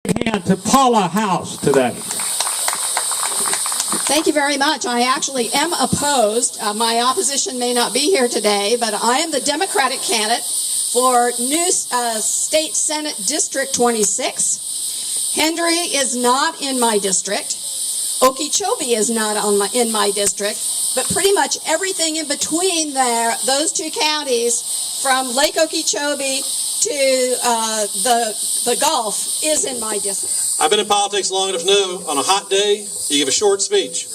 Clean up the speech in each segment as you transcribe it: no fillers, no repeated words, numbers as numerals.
Hand to Paula House today. Thank you very much. I actually am opposed. My opposition may not be here today, but I am the Democratic candidate for new State Senate District 26. Hendry is not in my district. Okeechobee is not in my district, but pretty much everything in between there, those two counties, from Lake Okeechobee to the Gulf, is in my district. I've been in politics long enough to know on a hot day, you give a short speech.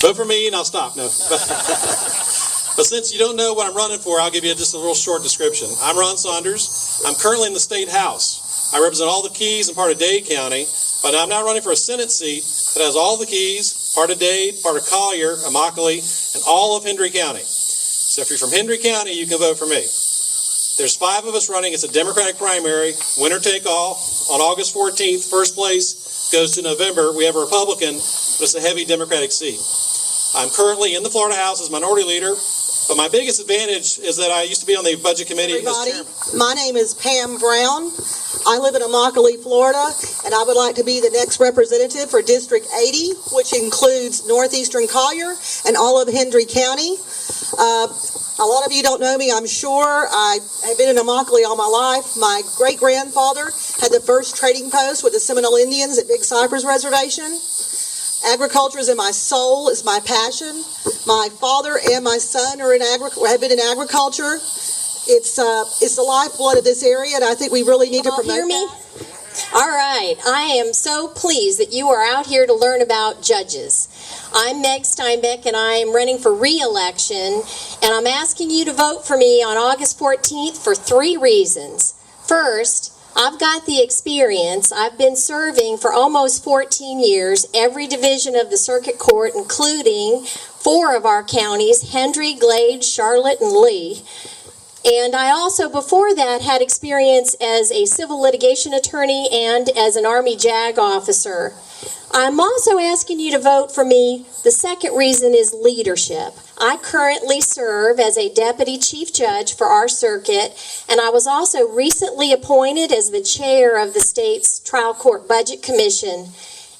Vote for me and I'll stop. No. But since you don't know what I'm running for, I'll give you just a little short description. I'm Ron Saunders. I'm currently in the State House. I represent all the Keys and part of Dade County, but I'm now running for a Senate seat that has all the Keys, part of Dade, part of Collier, Immokalee, and all of Hendry County. So if you're from Hendry County, you can vote for me. There's 5 of us running. It's a Democratic primary, winner take all. On August 14th, first place goes to November. We have a Republican, but it's a heavy Democratic seat. I'm currently in the Florida House as minority leader, but my biggest advantage is that I used to be on the budget committee. Everybody, my name is Pam Brown. I live in Immokalee, Florida, and I would like to be the next representative for District 80, which includes northeastern Collier and all of Hendry County. A lot of you don't know me, I'm sure. I have been in Immokalee all my life. My great-grandfather had the first trading post with the Seminole Indians at Big Cypress Reservation. Agriculture is in my soul, it's my passion. My father and my son have been in agriculture. It's the lifeblood of this area, and I think we really need to promote that. All right, I am so pleased that you are out here to learn about judges. I'm Meg Steinbeck, and I am running for re-election, and I'm asking you to vote for me on August 14th for 3 reasons. First, I've got the experience. I've been serving for almost 14 years, every division of the circuit court, including 4 of our counties, Hendry-Glades, Charlotte, and Lee. And I also, before that, had experience as a civil litigation attorney and as an Army JAG officer. I'm also asking you to vote for me. The second reason is leadership. I currently serve as a deputy chief judge for our circuit, and I was also recently appointed as the chair of the state's trial court budget commission.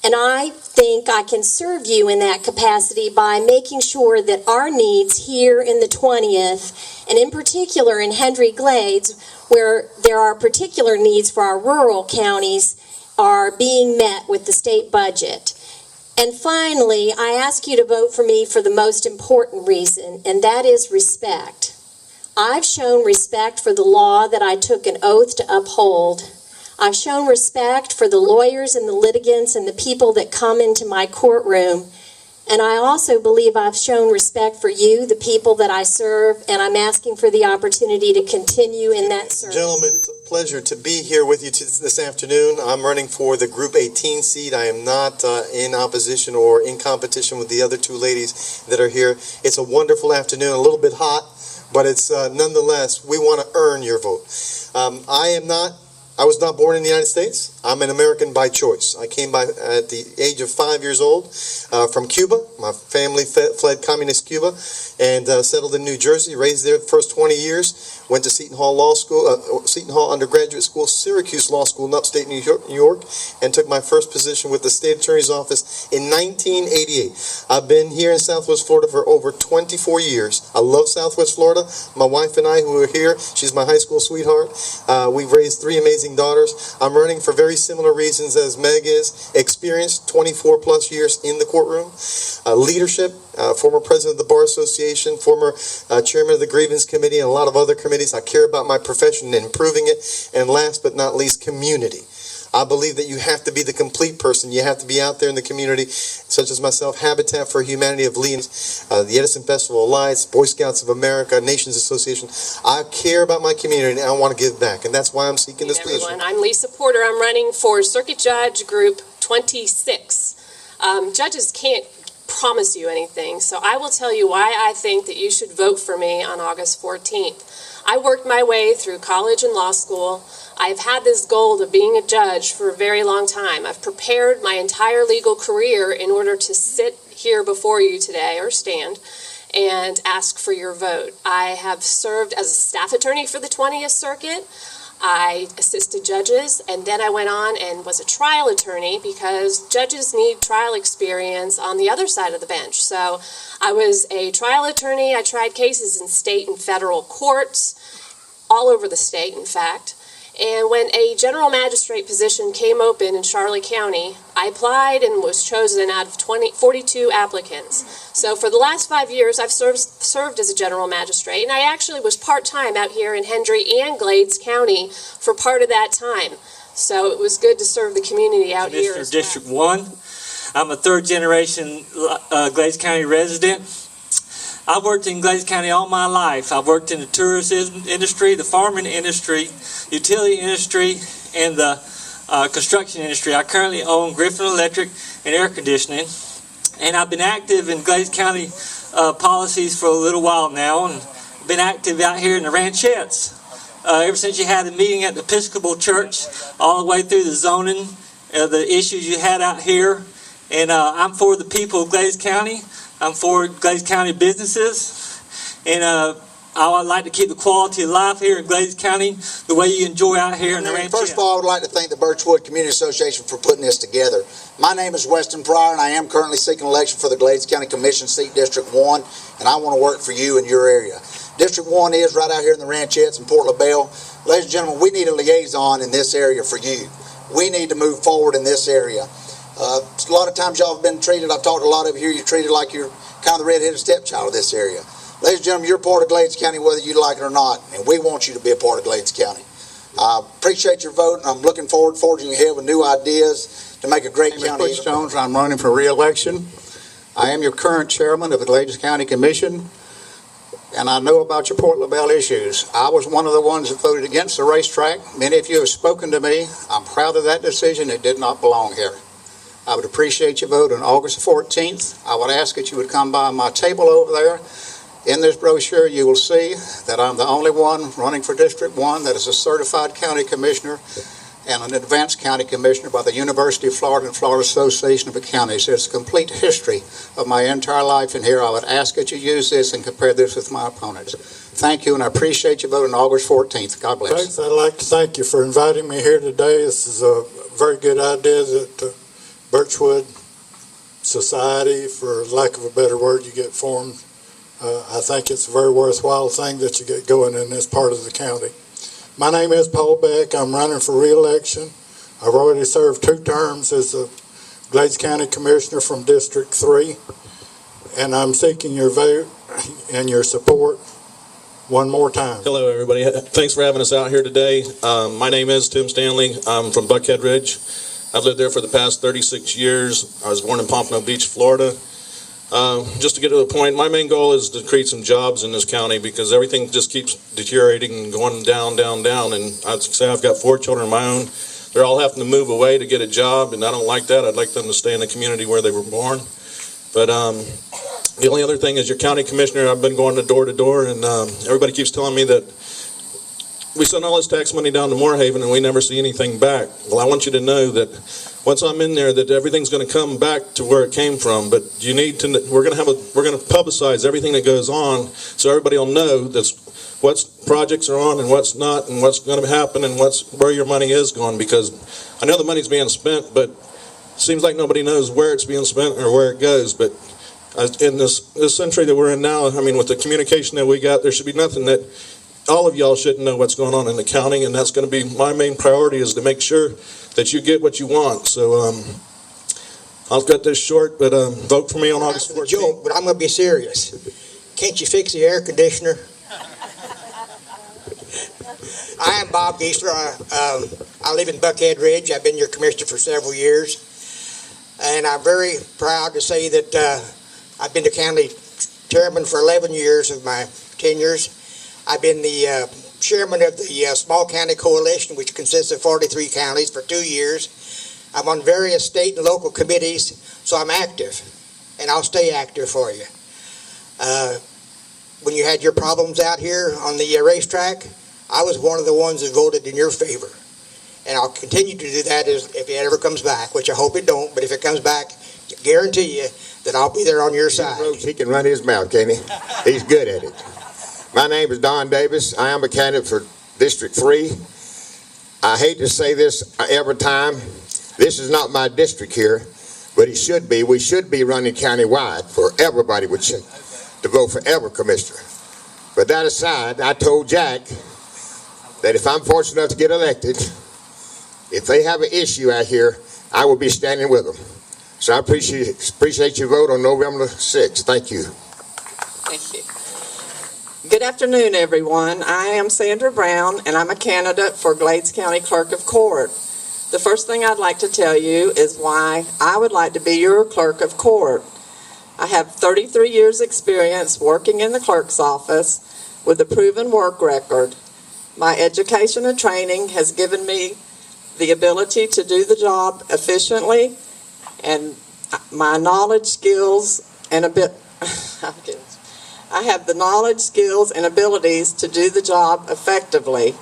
And I think I can serve you in that capacity by making sure that our needs here in the 20th, and in particular in Hendry-Glades, where there are particular needs for our rural counties, are being met with the state budget. And finally, I ask you to vote for me for the most important reason, and that is respect. I've shown respect for the law that I took an oath to uphold. I've shown respect for the lawyers and the litigants and the people that come into my courtroom. And I also believe I've shown respect for you, the people that I serve, and I'm asking for the opportunity to continue in that service. Gentlemen, it's a pleasure to be here with you this afternoon. I'm running for the Group 18 seat. I am not in opposition or in competition with the other 2 ladies that are here. It's a wonderful afternoon, a little bit hot, but it's nonetheless, we want to earn your vote. I was not born in the United States. I'm an American by choice. I came by at the age of 5 years old from Cuba. My family fled communist Cuba and settled in New Jersey, raised there the first 20 years. Went to Seton Hall Law School, Seton Hall Undergraduate School, Syracuse Law School in upstate New York, and took my first position with the State Attorney's Office in 1988. I've been here in Southwest Florida for over 24 years. I love Southwest Florida. My wife and I, who are here, she's my high school sweetheart. We've raised 3 amazing daughters. I'm running for very similar reasons as Meg is. Experience, 24 plus years in the courtroom. Leadership, former president of the Bar Association, former chairman of the Grievance Committee, and a lot of other committees. I care about my profession and improving it. And last but not least, community. I believe that you have to be the complete person. You have to be out there in the community, such as myself, Habitat for Humanity of Lee, the Edison Festival Alliance, Boy Scouts of America, Nations Association. I care about my community and I want to give back, and that's why I'm seeking this position. I'm Lisa Porter. I'm running for Circuit Judge Group 26. Judges can't promise you anything, so I will tell you why I think that you should vote for me on August 14th. I worked my way through college and law school. I've had this goal of being a judge for a very long time. I've prepared my entire legal career in order to sit here before you today, or stand, and ask for your vote. I have served as a staff attorney for the 20th Circuit. I assisted judges, and then I went on and was a trial attorney because judges need trial experience on the other side of the bench. So I was a trial attorney. I tried cases in state and federal courts, all over the state, in fact. And when a general magistrate position came open in Charlotte County, I applied and was chosen out of 42 applicants. So for the last 5 years, I've served as a general magistrate, and I actually was part-time out here in Hendry-Glades County for part of that time. So it was good to serve the community out here as well. District 1. I'm a third-generation Glades County resident. I've worked in Glades County all my life. I've worked in the tourism industry, the farming industry, utility industry, and the construction industry. I currently own Griffin Electric and Air Conditioning, and I've been active in Glades County policies for a little while now, and been active out here in the ranchettes. Ever since you had a meeting at the Episcopal Church, all the way through the zoning, the issues you had out here, and I'm for the people of Glades County. I'm for Glades County businesses, and I would like to keep the quality of life here in Glades County the way you enjoy out here in the ranch. First of all, I would like to thank the Birchwood Community Association for putting this together. My name is Weston Pryor, and I am currently seeking election for the Glades County Commission seat, District 1, and I want to work for you in your area. District 1 is right out here in the ranchettes in Port LaBelle. Ladies and gentlemen, we need a liaison in this area for you. We need to move forward in this area. A lot of times y'all have been treated, I've talked to a lot of you here, you're treated like you're kind of the red-headed stepchild of this area. Ladies and gentlemen, you're part of Glades County whether you like it or not, and we want you to be a part of Glades County. I appreciate your vote, and I'm looking forward to forging ahead with new ideas to make a great county. My name is Butch Jones. I'm running for re-election. I am your current chairman of the Glades County Commission, and I know about your Port LaBelle issues. I was one of the ones that voted against the racetrack. Many of you have spoken to me. I'm proud of that decision. It did not belong here. I would appreciate your vote on August 14th. I would ask that you would come by my table over there. In this brochure, you will see that I'm the only one running for District 1 that is a certified county commissioner and an advanced county commissioner by the University of Florida and Florida Association of Counties. There's a complete history of my entire life in here. I would ask that you use this and compare this with my opponents. Thank you, and I appreciate your vote on August 14th. God bless. Thanks. I'd like to thank you for inviting me here today. This is a very good idea that Birchwood Society, for lack of a better word, you get formed. I think it's a very worthwhile thing that you get going in this part of the county. My name is Paula Beck. I'm running for re-election. I've already served 2 terms as a Glades County Commissioner from District 3, and I'm seeking your vote and your support one more time. Hello, everybody. Thanks for having us out here today. My name is Tim Stanley. I'm from Buckhead Ridge. I've lived there for the past 36 years. I was born in Pompano Beach, Florida. Just to get to the point, my main goal is to create some jobs in this county because everything just keeps deteriorating and going down, down, down. And I'd say I've got 4 children of my own. They're all having to move away to get a job, and I don't like that. I'd like them to stay in the community where they were born. But the only other thing is your county commissioner, I've been going door to door, and everybody keeps telling me that we send all this tax money down to Moorhaven and we never see anything back. Well, I want you to know that once I'm in there, that everything's going to come back to where it came from. But you need to. We're going to publicize everything that goes on, so everybody will know that's what projects are on and what's not, and what's going to happen, and where your money is going. Because I know the money's being spent, but it seems like nobody knows where it's being spent or where it goes. But in this century that we're in now, I mean, with the communication that we got, there should be nothing that all of y'all should know what's going on in the county, and that's going to be my main priority, is to make sure that you get what you want. So I'll cut this short, but vote for me on August 14th. Joke, but I'm going to be serious. Can't you fix the air conditioner? I am Bob Giesler. I live in Buckhead Ridge. I've been your commissioner for several years, and I'm very proud to say that I've been the county chairman for 11 years of my tenures. I've been the chairman of the Small County Coalition, which consists of 43 counties, for 2 years. I'm on various state and local committees, so I'm active, and I'll stay active for you. When you had your problems out here on the racetrack, I was one of the ones that voted in your favor, and I'll continue to do that if it ever comes back, which I hope it don't, but if it comes back, I guarantee you that I'll be there on your side. He can run his mouth, can't he? He's good at it. My name is Don Davis. I am a candidate for District 3. I hate to say this every time. This is not my district here, but it should be. We should be running countywide for everybody to vote for every commissioner. But that aside, I told Jack that if I'm fortunate enough to get elected, if they have an issue out here, I will be standing with them. So I appreciate your vote on November 6th. Thank you. Thank you. Good afternoon, everyone. I am Sandra Brown, and I'm a candidate for Glades County Clerk of Court. The first thing I'd like to tell you is why I would like to be your Clerk of Court. I have 33 years' experience working in the clerk's office with a proven work record. My education and training has given me the ability to do the job efficiently, and my knowledge, skills, and I have the knowledge, skills, and abilities to do the job effectively,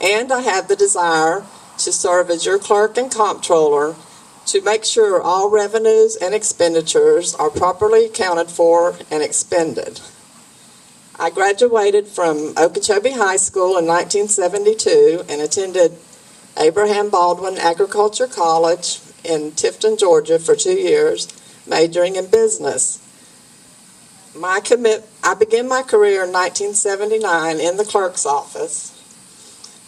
and I have the desire to serve as your clerk and comptroller to make sure all revenues and expenditures are properly accounted for and expended. I graduated from Okeechobee High School in 1972 and attended Abraham Baldwin Agriculture College in Tifton, Georgia for 2 years, majoring in business. I began my career in 1979 in the clerk's office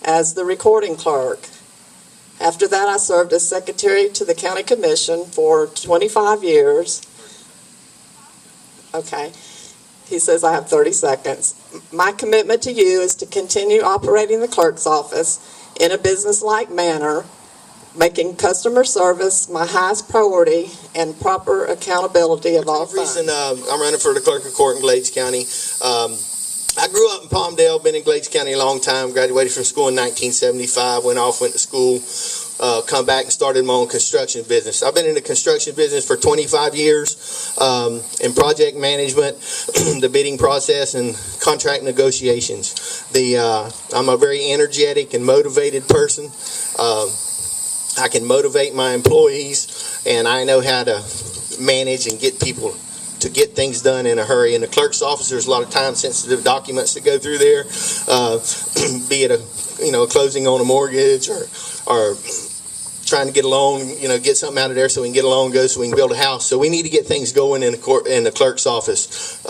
as the recording clerk. After that, I served as secretary to the county commission for 25 years. Okay. He says I have 30 seconds. My commitment to you is to continue operating the clerk's office in a business-like manner, making customer service my highest priority and proper accountability of all funds. The reason I'm running for the clerk of court in Glades County, I grew up in Palmdale, been in Glades County a long time, graduated from school in 1975, went to school, come back and started my own construction business. I've been in the construction business for 25 years in project management, the bidding process, and contract negotiations. I'm a very energetic and motivated person. I can motivate my employees, and I know how to manage and get people to get things done in a hurry. In the clerk's office, there's a lot of time-sensitive documents to go through there, be it a closing on a mortgage or trying to get a loan, get something out of there so we can get a loan go so we can build a house. So we need to get things going in the clerk's office.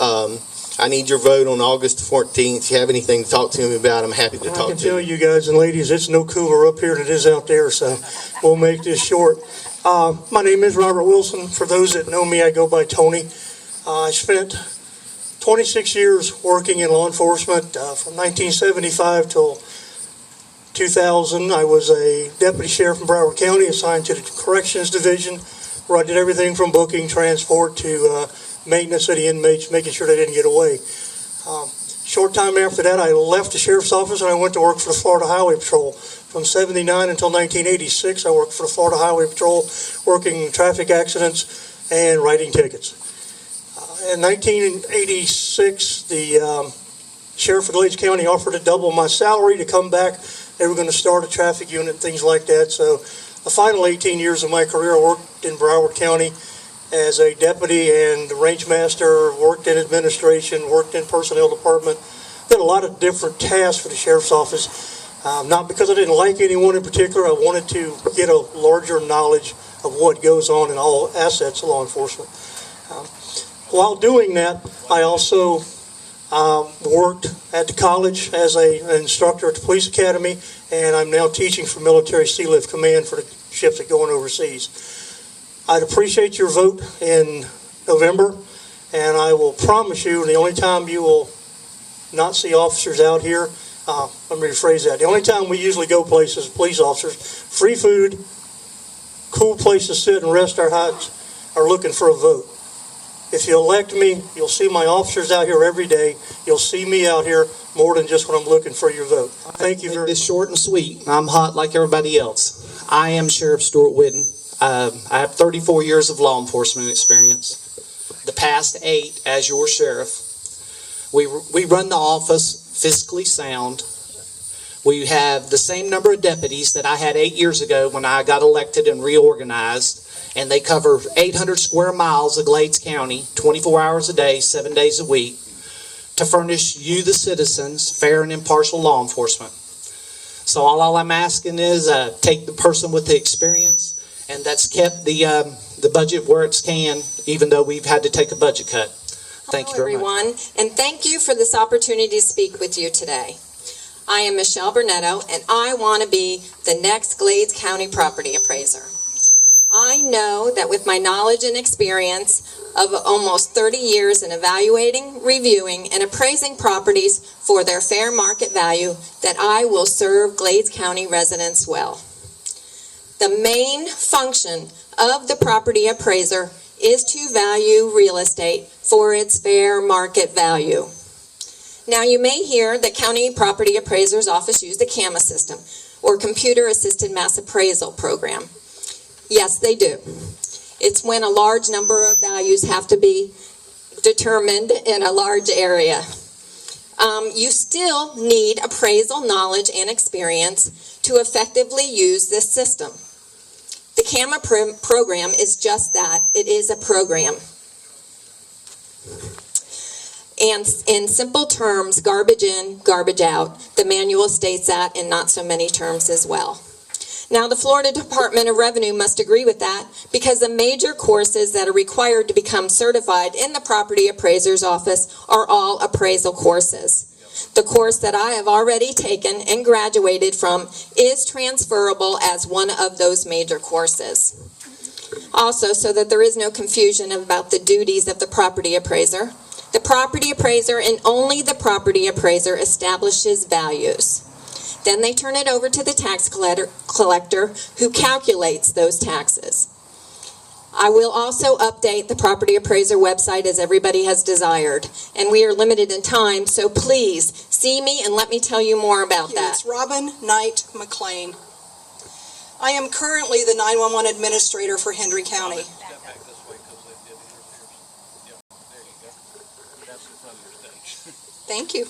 I need your vote on August 14th. If you have anything to talk to me about, I'm happy to talk to you. I can tell you guys and ladies, it's no cooler up here than it is out there, so we'll make this short. My name is Robert Wilson. For those that know me, I go by Tony. I spent 26 years working in law enforcement from 1975 till 2000. I was a deputy sheriff in Broward County assigned to the Corrections Division, where I did everything from booking, transport to maintenance of the inmates, making sure they didn't get away. Short time after that, I left the sheriff's office and I went to work for the Florida Highway Patrol. From 79 until 1986, I worked for the Florida Highway Patrol, working traffic accidents and writing tickets. In 1986, the sheriff of Glades County offered to double my salary to come back. They were going to start a traffic unit and things like that. So the final 18 years of my career, I worked in Broward County as a deputy and range master, worked in administration, worked in personnel department, did a lot of different tasks for the sheriff's office. Not because I didn't like anyone in particular. I wanted to get a larger knowledge of what goes on in all assets of law enforcement. While doing that, I also worked at the college as an instructor at the police academy, and I'm now teaching for Military Sea Lift Command for the ships that are going overseas. I'd appreciate your vote in November, and I will promise you the only time you will not see officers out here, let me rephrase that. The only time we usually go places, police officers, free food, cool place to sit and rest our hats, are looking for a vote. If you elect me, you'll see my officers out here every day. You'll see me out here more than just when I'm looking for your vote. Thank you very much. It's short and sweet. I'm hot like everybody else. I am Sheriff Stewart Whiddon. I have 34 years of law enforcement experience. The past 8 as your sheriff. We run the office fiscally sound. We have the same number of deputies that I had 8 years ago when I got elected and reorganized. And they cover 800 square miles of Glades County, 24 hours a day, 7 days a week, to furnish you, the citizens, fair and impartial law enforcement. So all I'm asking is take the person with the experience, and that's kept the budget where it's can, even though we've had to take a budget cut. Thank you very much. Hello, everyone, and thank you for this opportunity to speak with you today. I am Michelle Brunetto, and I want to be the next Glades County property appraiser. I know that with my knowledge and experience of almost 30 years in evaluating, reviewing, and appraising properties for their fair market value, that I will serve Glades County residents well. The main function of the property appraiser is to value real estate for its fair market value. Now, you may hear that County Property Appraiser's Office used the CAMA system, or Computer Assisted Mass Appraisal Program. Yes, they do. It's when a large number of values have to be determined in a large area. You still need appraisal knowledge and experience to effectively use this system. The CAMA program is just that. It is a program. And in simple terms, garbage in, garbage out. The manual states that in not so many terms as well. Now, the Florida Department of Revenue must agree with that because the major courses that are required to become certified in the Property Appraiser's Office are all appraisal courses. The course that I have already taken and graduated from is transferable as one of those major courses. Also, so that there is no confusion about the duties of the property appraiser, the property appraiser and only the property appraiser establishes values. Then they turn it over to the tax collector who calculates those taxes. I will also update the property appraiser website as everybody has desired. And we are limited in time, so please see me and let me tell you more about that. It's Robin Knight McLean. I am currently the 911 administrator for Hendry County. Thank you.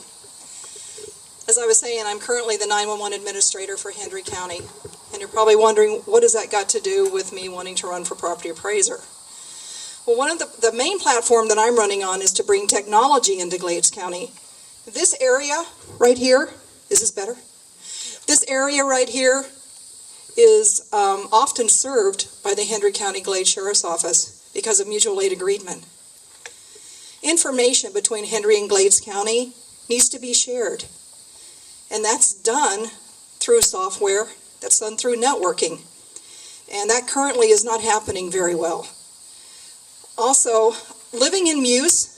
As I was saying, I'm currently the 911 administrator for Hendry County. And you're probably wondering, what has that got to do with me wanting to run for property appraiser? Well, one of the main platform that I'm running on is to bring technology into Glades County. This area right here, is this better? This area right here is often served by the Hendry County Glades Sheriff's Office because of mutual aid agreement. Information between Hendry and Glades County needs to be shared. And that's done through software, that's done through networking. And that currently is not happening very well. Also, living in Muse,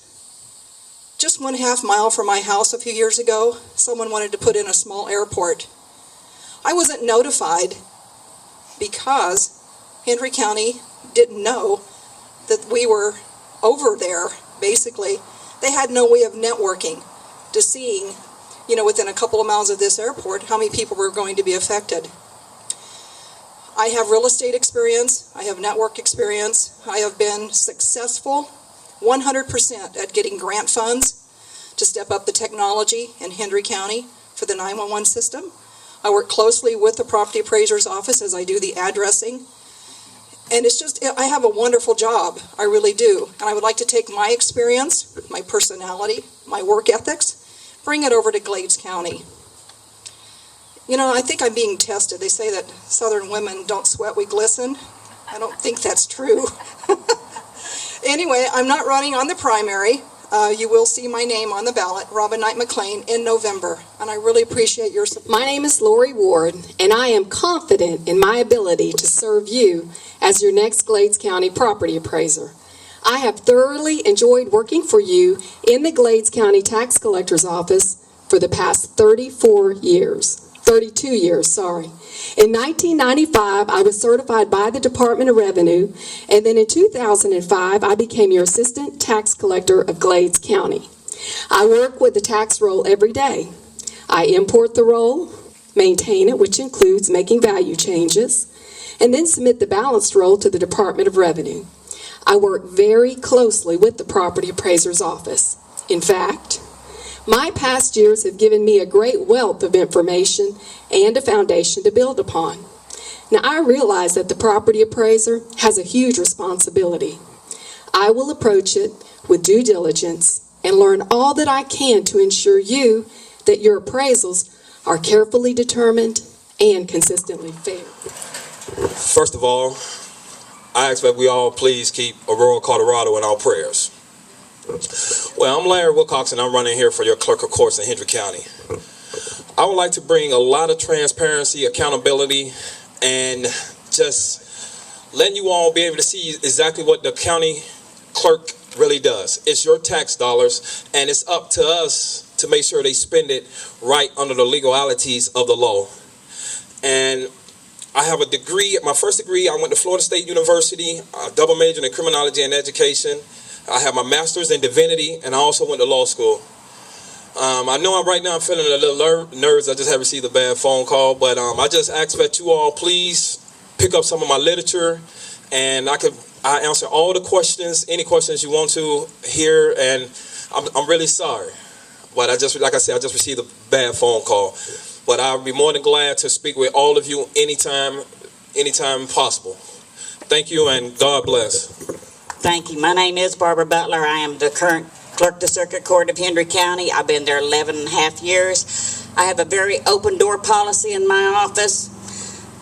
just 1/2 mile from my house a few years ago, someone wanted to put in a small airport. I wasn't notified because Hendry County didn't know that we were over there, basically. They had no way of networking to seeing, within a couple of miles of this airport, how many people were going to be affected. I have real estate experience. I have network experience. I have been successful 100% at getting grant funds to step up the technology in Hendry County for the 911 system. I work closely with the property appraiser's office as I do the addressing. And it's just, I have a wonderful job. I really do. And I would like to take my experience, my personality, my work ethics, bring it over to Glades County. I think I'm being tested. They say that Southern women don't sweat, we glisten. I don't think that's true. Anyway, I'm not running on the primary. You will see my name on the ballot, Robin Knight McLean, in November. And I really appreciate your support. My name is Lorie Ward, and I am confident in my ability to serve you as your next Glades County property appraiser. I have thoroughly enjoyed working for you in the Glades County Tax Collector's Office for the past 32 years. In 1995, I was certified by the Department of Revenue, and then in 2005, I became your Assistant Tax Collector of Glades County. I work with the tax roll every day. I import the roll, maintain it, which includes making value changes, and then submit the balanced roll to the Department of Revenue. I work very closely with the Property Appraiser's Office. In fact, my past years have given me a great wealth of information and a foundation to build upon. Now, I realize that the property appraiser has a huge responsibility. I will approach it with due diligence and learn all that I can to ensure that your appraisals are carefully determined and consistently fair. First of all, I expect we all please keep Aurora, Colorado in our prayers. Well, I'm Larry Wilcoxson. I'm running here for your clerk of courts in Hendry County. I would like to bring a lot of transparency, accountability, and just letting you all be able to see exactly what the county clerk really does. It's your tax dollars, and it's up to us to make sure they spend it right under the legalities of the law. And I have a degree, my first degree, I went to Florida State University, double majored in criminology and education. I have my master's in divinity, and I also went to law school. I know right now I'm feeling a little nervous. I just have received a bad phone call, but I just ask that you all please pick up some of my literature, and I answer all the questions, any questions you want to hear, and I'm really sorry. But like I said, I just received a bad phone call. But I'll be more than glad to speak with all of you anytime possible. Thank you, and God bless. Thank you. My name is Barbara Butler. I am the current clerk of the Circuit Court of Hendry County. I've been there 11 and a half years. I have a very open door policy in my office.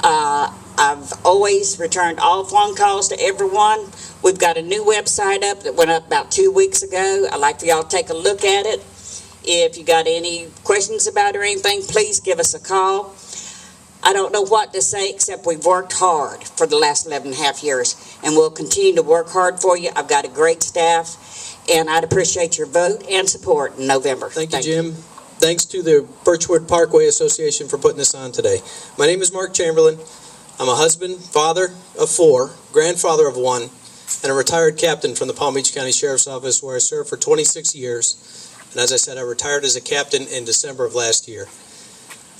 I've always returned all phone calls to everyone. We've got a new website up that went up about 2 weeks ago. I'd like for y'all to take a look at it. If you got any questions about it or anything, please give us a call. I don't know what to say except we've worked hard for the last 11 and a half years, and we'll continue to work hard for you. I've got a great staff, and I'd appreciate your vote and support in November. Thank you, Jim. Thanks to the Birchwood Parkway Association for putting this on today. My name is Mark Chamberlain. I'm a husband, father of 4, grandfather of 1, and a retired captain from the Palm Beach County Sheriff's Office, where I served for 26 years. And as I said, I retired as a captain in December of last year.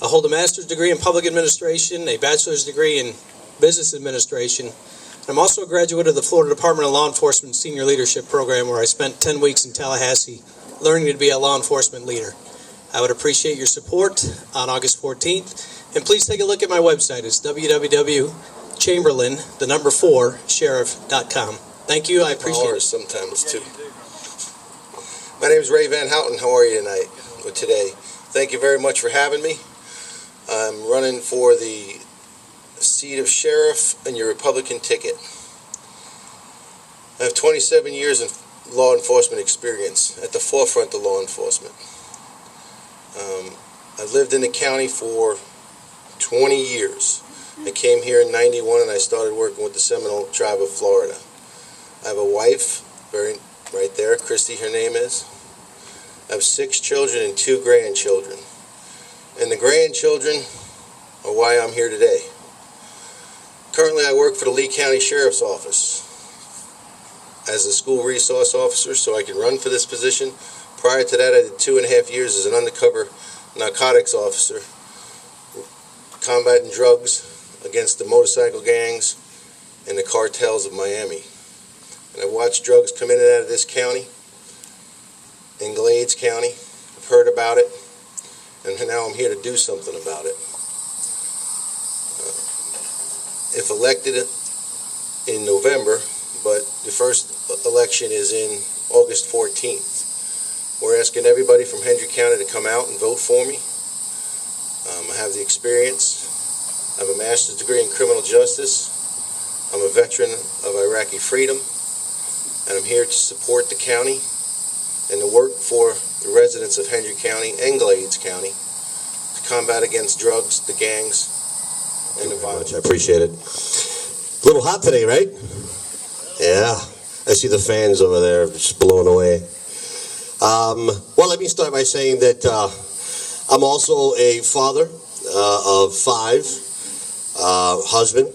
I hold a master's degree in public administration, a bachelor's degree in business administration. And I'm also a graduate of the Florida Department of Law Enforcement Senior Leadership Program, where I spent 10 weeks in Tallahassee learning to be a law enforcement leader. I would appreciate your support on August 14th. And please take a look at my website. It's www.chamberlain4sheriff.com. Thank you. I appreciate it. Sometimes too. My name is Ray Van Houten. How are you tonight or today? Thank you very much for having me. I'm running for the seat of sheriff and your Republican ticket. I have 27 years of law enforcement experience at the forefront of law enforcement. I've lived in the county for 20 years. I came here in 91 and I started working with the Seminole Tribe of Florida. I have a wife, right there, Christy her name is. I have 6 children and 2 grandchildren. And the grandchildren are why I'm here today. Currently I work for the Lee County Sheriff's Office as a school resource officer, so I can run for this position. Prior to that, I did 2.5 years as an undercover narcotics officer, combating drugs against the motorcycle gangs and the cartels of Miami. And I've watched drugs come in and out of this county, in Glades County. I've heard about it, and now I'm here to do something about it. If elected in November, but the first election is in August 14th. We're asking everybody from Hendry County to come out and vote for me. I have the experience. I have a master's degree in criminal justice. I'm a veteran of Iraqi freedom, and I'm here to support the county and to work for the residents of Hendry County and Glades County to combat against drugs, the gangs, and the violence. I appreciate it. A little hot today, right? Yeah. I see the fans over there just blown away. Well, let me start by saying that I'm also a father of 5, husband.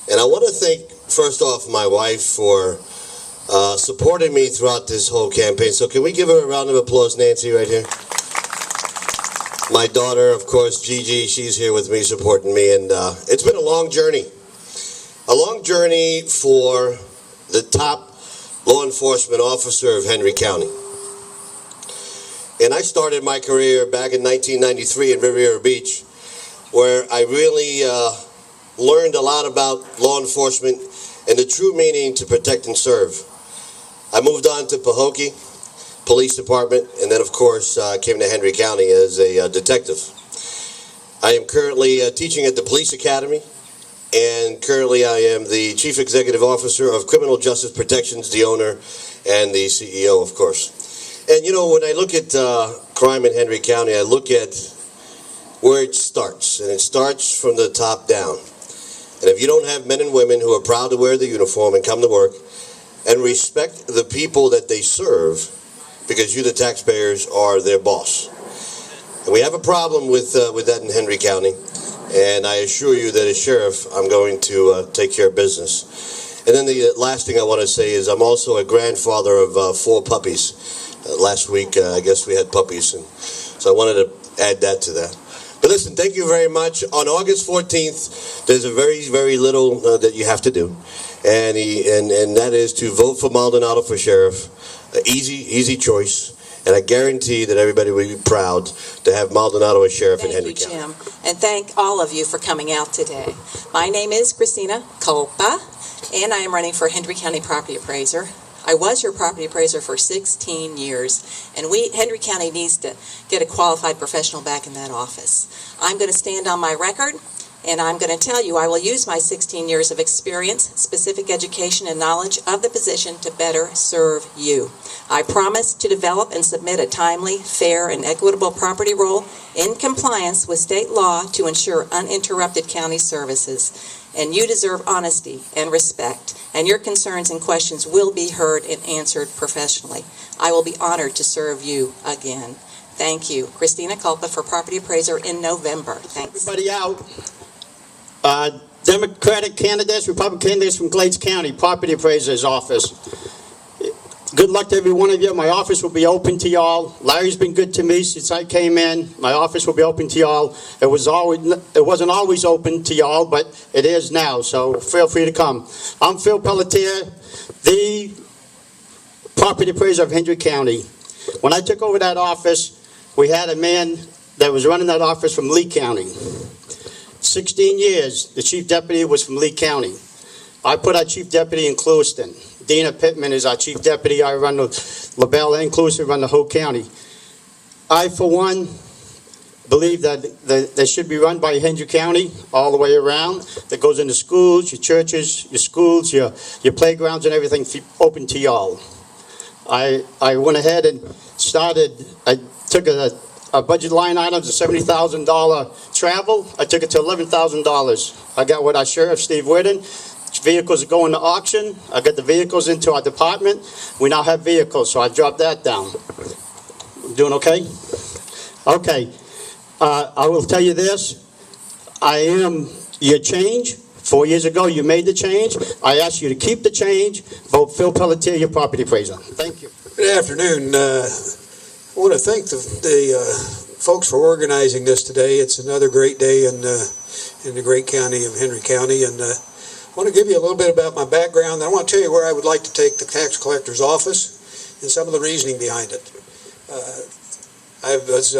And I want to thank, first off, my wife for supporting me throughout this whole campaign. So can we give her a round of applause, Nancy, right here? My daughter, of course, Gigi, she's here with me, supporting me. And it's been a long journey. A long journey for the top law enforcement officer of Hendry County. And I started my career back in 1993 in Riviera Beach, where I really learned a lot about law enforcement and the true meaning to protect and serve. I moved on to Pahokee Police Department, and then, of course, came to Hendry County as a detective. I am currently teaching at the Police Academy, and currently I am the Chief Executive Officer of Criminal Justice Protections, the owner and the CEO, of course. And you know, when I look at crime in Hendry County, I look at where it starts, and it starts from the top down. And if you don't have men and women who are proud to wear the uniform and come to work and respect the people that they serve, because you, the taxpayers, are their boss. And we have a problem with that in Hendry County, and I assure you that as sheriff, I'm going to take care of business. And then the last thing I want to say is I'm also a grandfather of 4 puppies. Last week, I guess we had puppies, and so I wanted to add that to that. But listen, thank you very much. On August 14th, there's a very, very little that you have to do, and that is to vote for Maldonado for sheriff. Easy choice, and I guarantee that everybody will be proud to have Maldonado as sheriff in Hendry County. Thank you, Jim, and thank all of you for coming out today. My name is Kristina Kulpa, and I am running for Hendry County Property Appraiser. I was your property appraiser for 16 years, and Hendry County needs to get a qualified professional back in that office. I'm going to stand on my record, and I'm going to tell you I will use my 16 years of experience, specific education, and knowledge of the position to better serve you. I promise to develop and submit a timely, fair, and equitable property roll in compliance with state law to ensure uninterrupted county services. And you deserve honesty and respect, and your concerns and questions will be heard and answered professionally. I will be honored to serve you again. Thank you. Kristina Kulpa for Property Appraiser in November. Thanks. Everybody out. Democratic candidates, Republican candidates from Glades County, Property Appraiser's office. Good luck to every one of you. My office will be open to y'all. Larry's been good to me since I came in. My office will be open to y'all. It wasn't always open to y'all, but it is now, so feel free to come. I'm Phil Pelletier, the Property Appraiser of Hendry County. When I took over that office, we had a man that was running that office from Lee County. 16 years, the chief deputy was from Lee County. I put our chief deputy in Clewiston. Dina Pittman is our chief deputy. I run the LaBelle and Clewiston, run the whole county. I, for one, believe that they should be run by Hendry County all the way around. That goes into schools, your churches, your schools, your playgrounds, and everything open to y'all. I went ahead and I took a budget line item of $70,000 travel. I took it to $11,000. I got with our sheriff, Steve Whiddon. Vehicles are going to auction. I got the vehicles into our department. We now have vehicles, so I dropped that down. Doing okay? Okay. I will tell you this. I am your change. 4 years ago, you made the change. I ask you to keep the change. Vote Phil Pelletier, your property appraiser. Thank you. Good afternoon. I want to thank the folks for organizing this today. It's another great day in the great county of Hendry County, and I want to give you a little bit about my background. I want to tell you where I would like to take the tax collector's office and some of the reasoning behind it. I was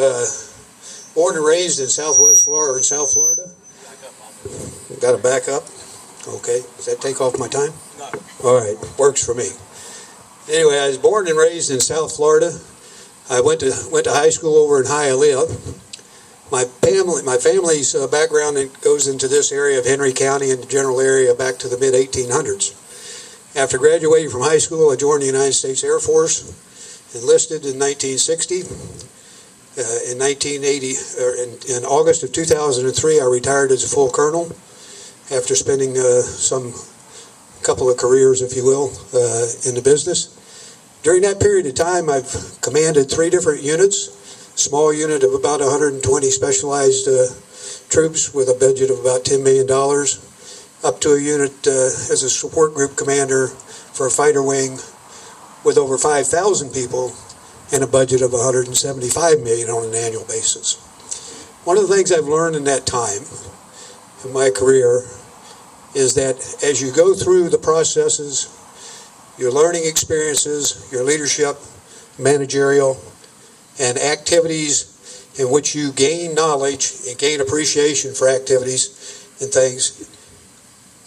born and raised in Southwest Florida, in South Florida. Got to back up? Okay. Does that take off my time? No. All right. Works for me. Anyway, I was born and raised in South Florida. I went to high school over in Hialeah. My family's background goes into this area of Hendry County and the general area back to the mid-1800s. After graduating from high school, I joined the United States Air Force, enlisted in 1960. In 1980, in August of 2003, I retired as a full colonel after spending some couple of careers, if you will, in the business. During that period of time, I've commanded 3 different units. Small unit of about 120 specialized troops with a budget of about $10 million, up to a unit as a support group commander for a fighter wing with over 5,000 people and a budget of $175 million on an annual basis. One of the things I've learned in that time in my career is that as you go through the processes, your learning experiences, your leadership, managerial, and activities in which you gain knowledge and gain appreciation for activities and things.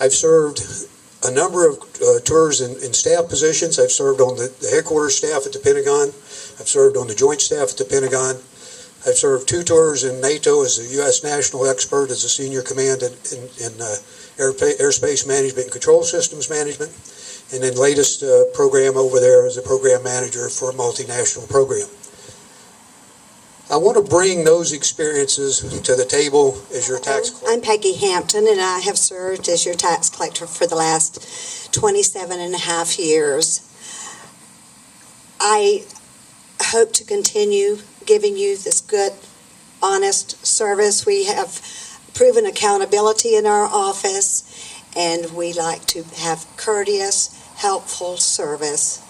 I've served a number of tours in staff positions. I've served on the headquarters staff at the Pentagon. I've served on the joint staff at the Pentagon. I've served 2 tours in NATO as a U.S. national expert, as a senior command in airspace management and control systems management, and then latest program over there as a program manager for a multinational program. I want to bring those experiences to the table as your tax collector. I'm Peggy Hampton, and I have served as your tax collector for the last 27 and a half years. I hope to continue giving you this good, honest service. We have proven accountability in our office, and we like to have courteous, helpful service.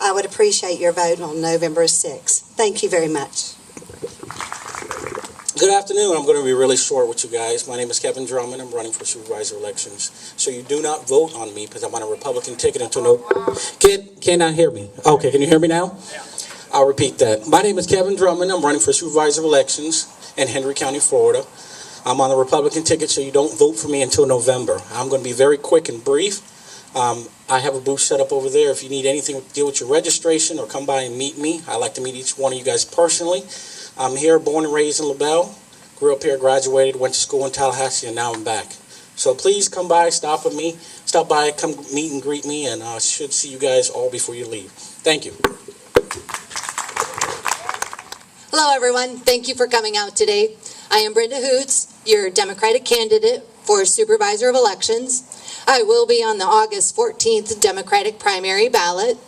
I would appreciate your vote on November 6th. Thank you very much. Good afternoon. I'm going to be really short with you guys. My name is Kevin Drummond. I'm running for supervisor elections. So you do not vote on me because I'm on a Republican ticket until no... Cannot hear me? Okay, can you hear me now? I'll repeat that. My name is Kevin Drummond. I'm running for supervisor elections in Hendry County, Florida. I'm on a Republican ticket, so you don't vote for me until November. I'm going to be very quick and brief. I have a booth set up over there. If you need anything to deal with your registration or come by and meet me, I like to meet each one of you guys personally. I'm here, born and raised in LaBelle, grew up here, graduated, went to school in Tallahassee, and now I'm back. So please come by, stop by, come meet and greet me, and I should see you guys all before you leave. Thank you. Hello, everyone. Thank you for coming out today. I am Brenda Hoots, your Democratic candidate for Supervisor of Elections. I will be on the August 14th Democratic primary ballot.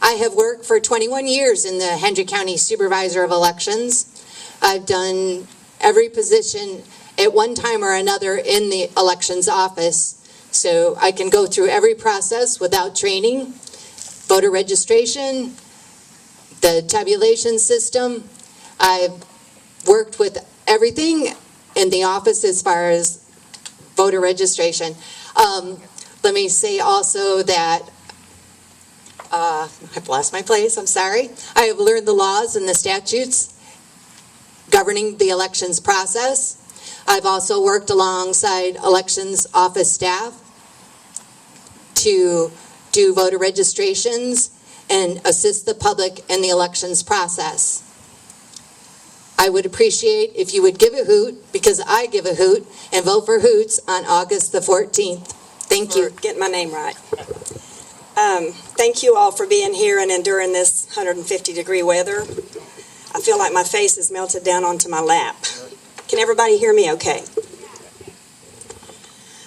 I have worked for 21 years in the Hendry County Supervisor of Elections. I've done every position at one time or another in the elections office, so I can go through every process without training, voter registration, the tabulation system. I've worked with everything in the office as far as voter registration. Let me say also that I've lost my place, I'm sorry. I have learned the laws and the statutes governing the elections process. I've also worked alongside elections office staff to do voter registrations and assist the public in the elections process. I would appreciate if you would give a hoot, because I give a hoot, and vote for Hoots on August the 14th. Thank you. Getting my name right. Thank you all for being here and enduring this 150-degree weather. I feel like my face is melted down onto my lap. Can everybody hear me okay?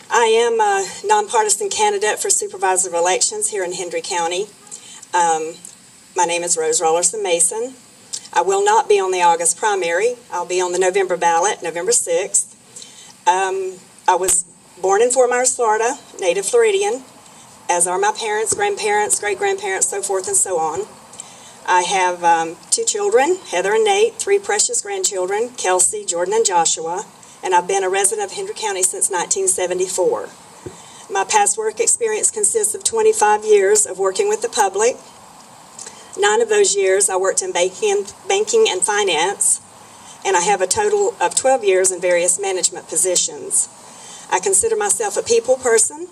I am a nonpartisan candidate for Supervisor of Elections here in Hendry County. My name is Raulerson-Mason. I will not be on the August primary. I'll be on the November ballot, November 6th. I was born in Fort Myers, Florida, native Floridian, as are my parents, grandparents, great-grandparents, so forth and so on. I have 2 children, Heather and Nate, 3 precious grandchildren, Kelsey, Jordan, and Joshua, and I've been a resident of Hendry County since 1974. My past work experience consists of 25 years of working with the public. 9 of those years I worked in banking and finance, and I have a total of 12 years in various management positions. I consider myself a people person,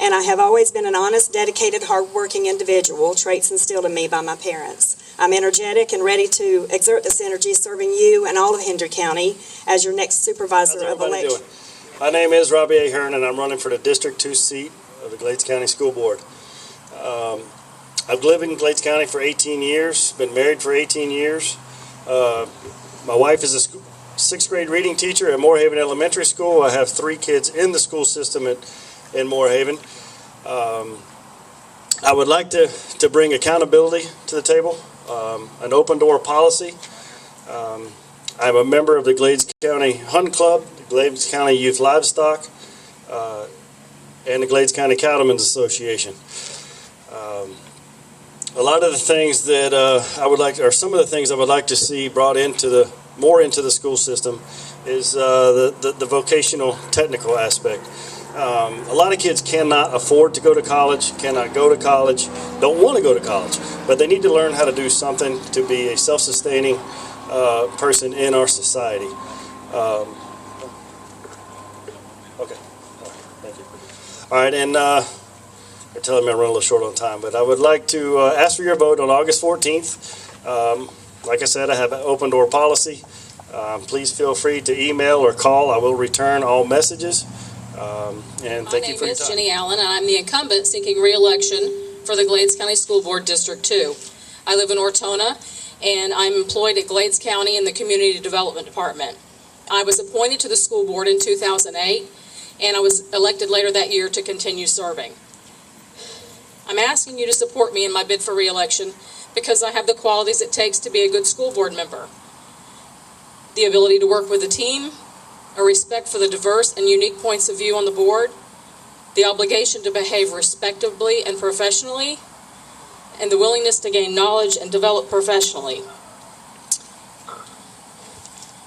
and I have always been an honest, dedicated, hard-working individual, traits instilled in me by my parents. I'm energetic and ready to exert this energy serving you and all of Hendry County as your next supervisor of elections. My name is Robbie Ahern, and I'm running for the District 2 seat of the Glades County School Board. I've lived in Glades County for 18 years, been married for 18 years. My wife is a 6th grade reading teacher at Moore Haven Elementary School. I have 3 kids in the school system in Moore Haven. I would like to bring accountability to the table, an open door policy. I'm a member of the Glades County Hunt Club, the Glades County Youth Livestock, and the Glades County Cattlemen's Association. A lot of the things that I would like, or some of the things I would like to see brought into more into the school system is the vocational technical aspect. A lot of kids cannot afford to go to college, cannot go to college, don't want to go to college, but they need to learn how to do something to be a self-sustaining person in our society. Okay, thank you. All right, and you're telling me I'm running a little short on time, but I would like to ask for your vote on August 14th. Like I said, I have an open door policy. Please feel free to email or call. I will return all messages. And thank you for your time. My name is Jenny Allen, and I'm the incumbent seeking re-election for the Glades County School Board District 2. I live in Ortona, and I'm employed at Glades County in the Community Development Department. I was appointed to the school board in 2008, and I was elected later that year to continue serving. I'm asking you to support me in my bid for re-election because I have the qualities it takes to be a good school board member. The ability to work with a team, a respect for the diverse and unique points of view on the board, the obligation to behave respectably and professionally, and the willingness to gain knowledge and develop professionally.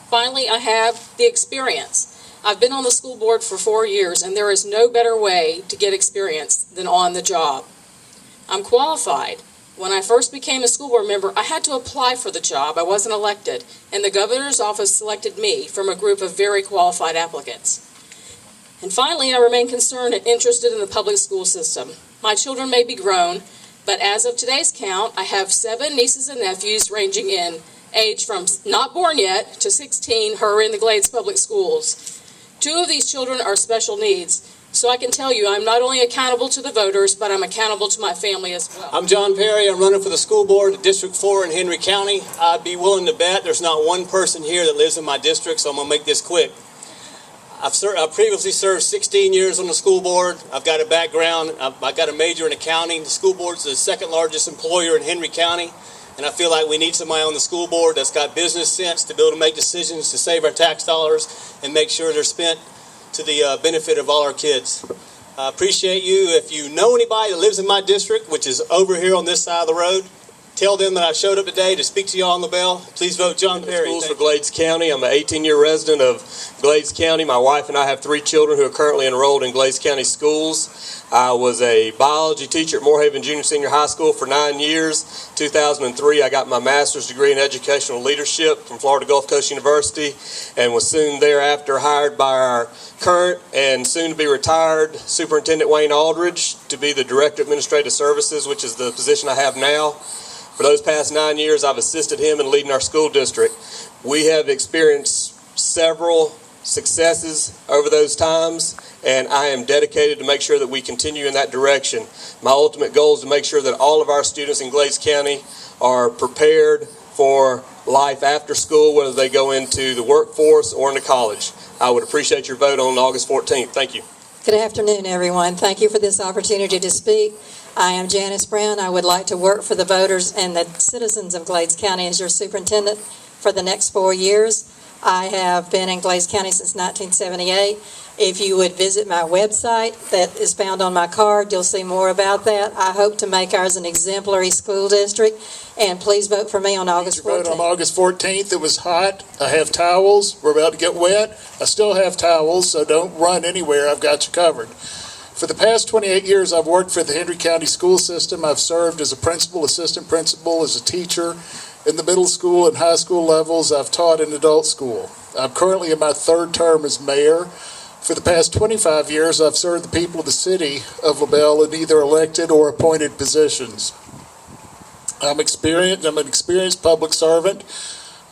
Finally, I have the experience. I've been on the school board for 4 years, and there is no better way to get experience than on the job. I'm qualified. When I first became a school board member, I had to apply for the job. I wasn't elected, and the governor's office selected me from a group of very qualified applicants. And finally, I remain concerned and interested in the public school system. My children may be grown, but as of today's count, I have 7 nieces and nephews ranging in age from not born yet to 16 who are in the Glades Public Schools. 2 of these children are special needs, so I can tell you I'm not only accountable to the voters, but I'm accountable to my family as well. I'm John Perry. I'm running for the school board at District 4 in Henry County. I'd be willing to bet there's not one person here that lives in my district, so I'm going to make this quick. I've previously served 16 years on the school board. I've got a background. I've got a major in accounting. The school board is the second largest employer in Henry County, and I feel like we need somebody on the school board that's got business sense to be able to make decisions to save our tax dollars and make sure they're spent to the benefit of all our kids. I appreciate you. If you know anybody that lives in my district, which is over here on this side of the road, tell them that I showed up today to speak to you on LaBelle. Please vote John Perry. Schools for Glades County. I'm an 18-year resident of Glades County. My wife and I have 3 children who are currently enrolled in Glades County schools. I was a biology teacher at Moorhaven Junior Senior High School for 9 years. 2003, I got my master's degree in educational leadership from Florida Gulf Coast University, and was soon thereafter hired by our current and soon to be retired Superintendent Wayne Aldridge to be the Director of Administrative Services, which is the position I have now. For those past 9 years, I've assisted him in leading our school district. We have experienced several successes over those times, and I am dedicated to make sure that we continue in that direction. My ultimate goal is to make sure that all of our students in Glades County are prepared for life after school, whether they go into the workforce or into college. I would appreciate your vote on August 14th. Thank you. Good afternoon, everyone. Thank you for this opportunity to speak. I am Janice Brown. I would like to work for the voters and the citizens of Glades County as your superintendent for the next 4 years. I have been in Glades County since 1978. If you would visit my website that is found on my card, you'll see more about that. I hope to make ours an exemplary school district, and please vote for me on August 14th. Vote on August 14th. It was hot. I have towels. We're about to get wet. I still have towels, so don't run anywhere. I've got you covered. For the past 28 years, I've worked for the Hendry County school system. I've served as a principal, assistant principal, as a teacher in the middle school and high school levels. I've taught in adult school. I'm currently in my 3rd term as mayor. For the past 25 years, I've served the people of the city of LaBelle in either elected or appointed positions. I'm an experienced public servant.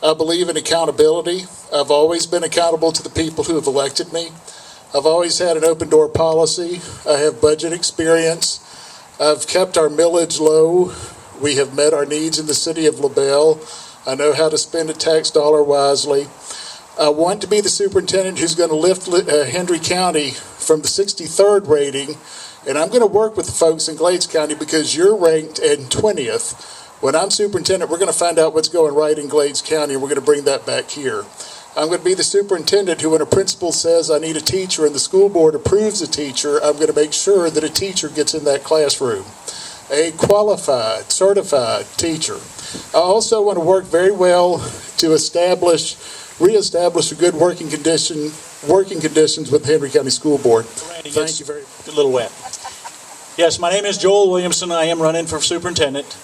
I believe in accountability. I've always been accountable to the people who have elected me. I've always had an open door policy. I have budget experience. I've kept our millage low. We have met our needs in the city of LaBelle. I know how to spend a tax dollar wisely. I want to be the superintendent who's going to lift Hendry County from the 63rd rating, and I'm going to work with the folks in Glades County because you're ranked in 20th. When I'm superintendent, we're going to find out what's going right in Glades County, and we're going to bring that back here. I'm going to be the superintendent who, when a principal says I need a teacher and the school board approves a teacher, I'm going to make sure that a teacher gets in that classroom. A qualified, certified teacher. I also want to work very well to reestablish a good working conditions with the Hendry County School Board. Thank you very much. A little wet. Yes, my name is Joel Williamson. I am running for superintendent.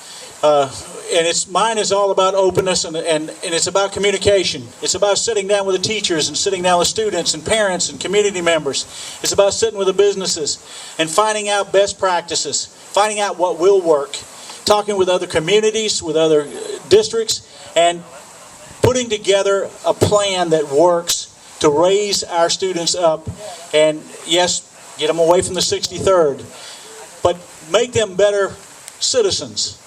And mine is all about openness and it's about communication. It's about sitting down with the teachers and sitting down with students and parents and community members. It's about sitting with the businesses and finding out best practices, finding out what will work, talking with other communities, with other districts, and putting together a plan that works to raise our students up and, yes, get them away from the 63rd, but make them better citizens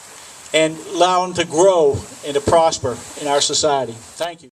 and allow them to grow and to prosper in our society. Thank you.